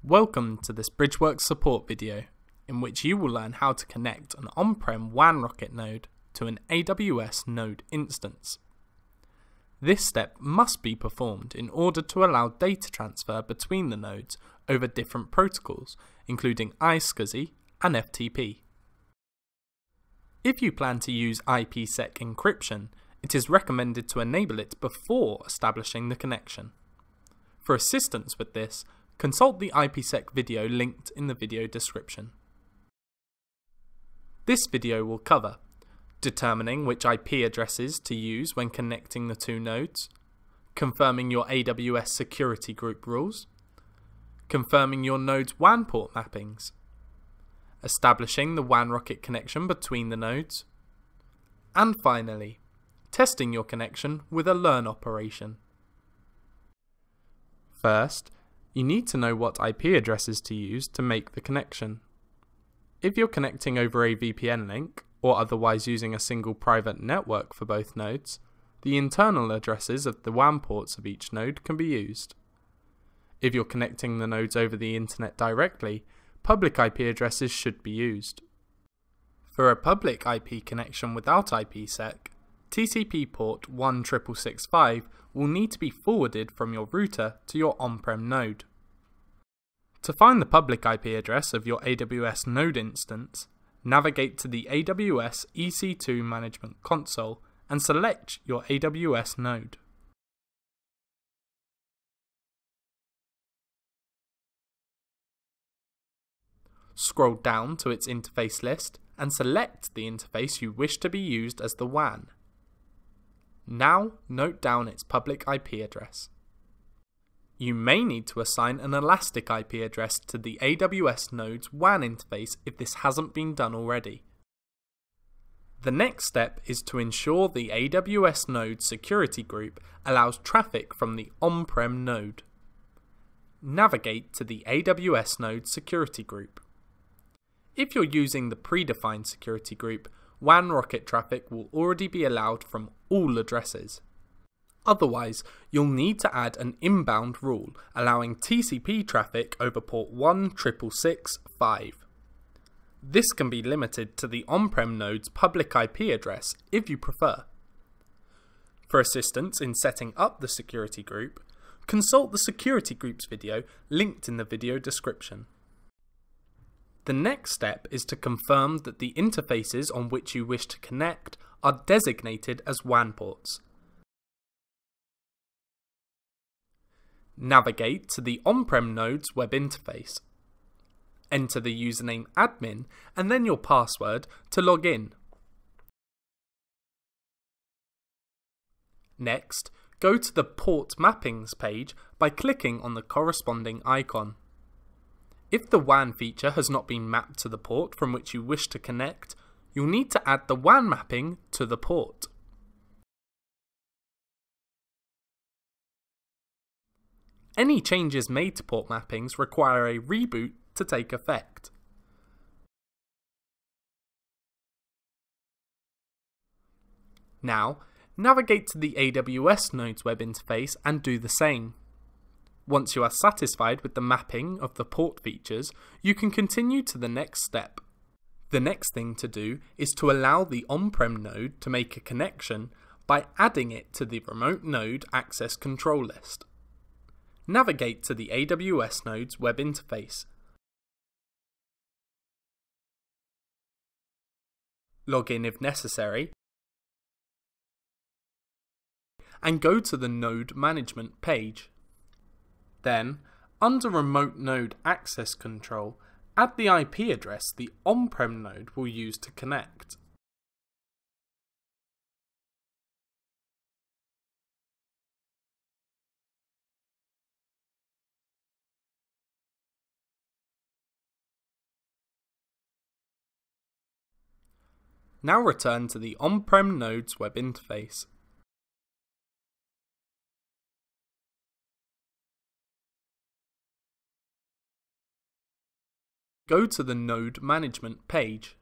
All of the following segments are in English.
Welcome to this Bridgeworks Support video, in which you will learn how to connect an on-prem WANrockIT node to an AWS Node instance. This step must be performed in order to allow data transfer between the nodes over different protocols, including iSCSI and FTP. If you plan to use IPsec encryption, it is recommended to enable it before establishing the connection. For assistance with this, consult the IPsec video linked in the video description. This video will cover determining which IP addresses to use when connecting the two nodes, confirming your AWS security group rules, confirming your node's WAN port mappings, establishing the WANrockIT connection between the nodes, and finally, testing your connection with a learn operation. First, you need to know what IP addresses to use to make the connection. If you're connecting over a VPN link, or otherwise using a single private network for both nodes, the internal addresses of the WAN ports of each node can be used. If you're connecting the nodes over the internet directly, public IP addresses should be used. For a public IP connection without IPsec, TCP port 16665 will need to be forwarded from your router to your on-prem node. To find the public IP address of your AWS Node instance, navigate to the AWS EC2 Management Console and select your AWS node. Scroll down to its interface list and select the interface you wish to be used as the WAN. Now note down its public IP address. You may need to assign an elastic IP address to the AWS Node's WAN interface if this hasn't been done already. The next step is to ensure the AWS Node security group allows traffic from the on-prem node. Navigate to the AWS Node security group. If you're using the predefined security group, WANrockIT traffic will already be allowed from all addresses. Otherwise, you'll need to add an inbound rule allowing TCP traffic over port 16665. This can be limited to the on-prem node's public IP address if you prefer. For assistance in setting up the security group, consult the security groups video linked in the video description. The next step is to confirm that the interfaces on which you wish to connect are designated as WAN ports. Navigate to the on-prem node's web interface. Enter the username admin and then your password to log in. Next, go to the port mappings page by clicking on the corresponding icon. If the WAN feature has not been mapped to the port from which you wish to connect, you'll need to add the WAN mapping to the port. Any changes made to port mappings require a reboot to take effect. Now, navigate to the AWS Node's web interface and do the same. Once you are satisfied with the mapping of the port features, you can continue to the next step. The next thing to do is to allow the on-prem node to make a connection by adding it to the remote node access control list. Navigate to the AWS Node's web interface. Log in if necessary, and go to the node management page. Then, under Remote Node Access Control, add the IP address the on-prem node will use to connect. Now return to the on-prem node's web interface. Go to the Node Management page.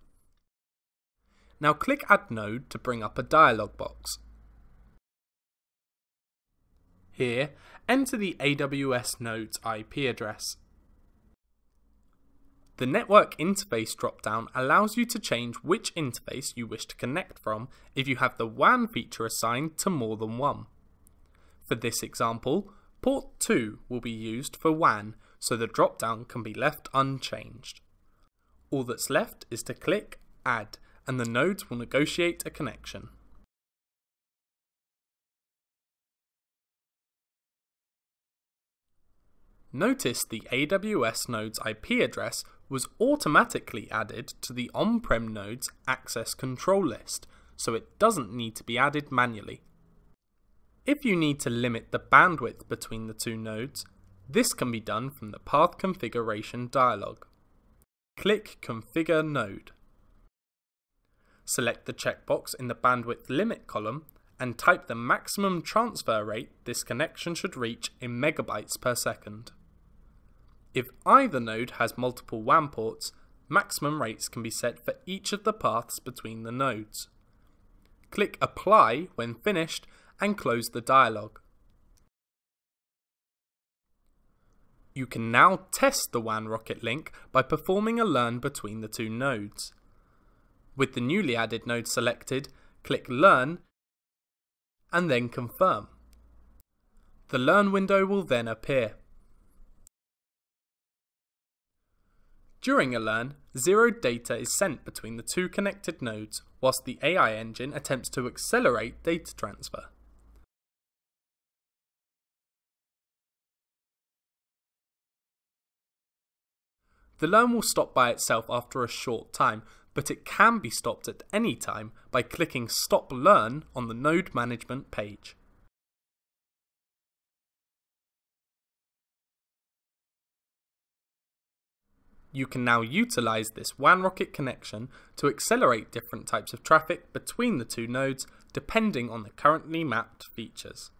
Now click Add Node to bring up a dialog box. Here, enter the AWS Node's IP address. The Network Interface drop-down allows you to change which interface you wish to connect from if you have the WAN feature assigned to more than one. For this example, port 2 will be used for WAN, so the drop-down can be left unchanged. All that's left is to click Add, and the nodes will negotiate a connection. Notice the AWS Node's IP address was automatically added to the On-Prem node's access control list, so it doesn't need to be added manually. If you need to limit the bandwidth between the two nodes, this can be done from the Path Configuration dialog. Click Configure Node. Select the checkbox in the Bandwidth Limit column and type the maximum transfer rate this connection should reach in megabytes per second. If either node has multiple WAN ports, maximum rates can be set for each of the paths between the nodes. Click Apply when finished and close the dialog. You can now test the WANrockIT link by performing a learn between the two nodes. With the newly added node selected, click Learn and then Confirm. The Learn window will then appear. During a learn, zero data is sent between the two connected nodes, whilst the AI engine attempts to accelerate data transfer. The learn will stop by itself after a short time, but it can be stopped at any time by clicking Stop Learn on the Node Management page. You can now utilize this WANrockIT connection to accelerate different types of traffic between the two nodes depending on the currently mapped features.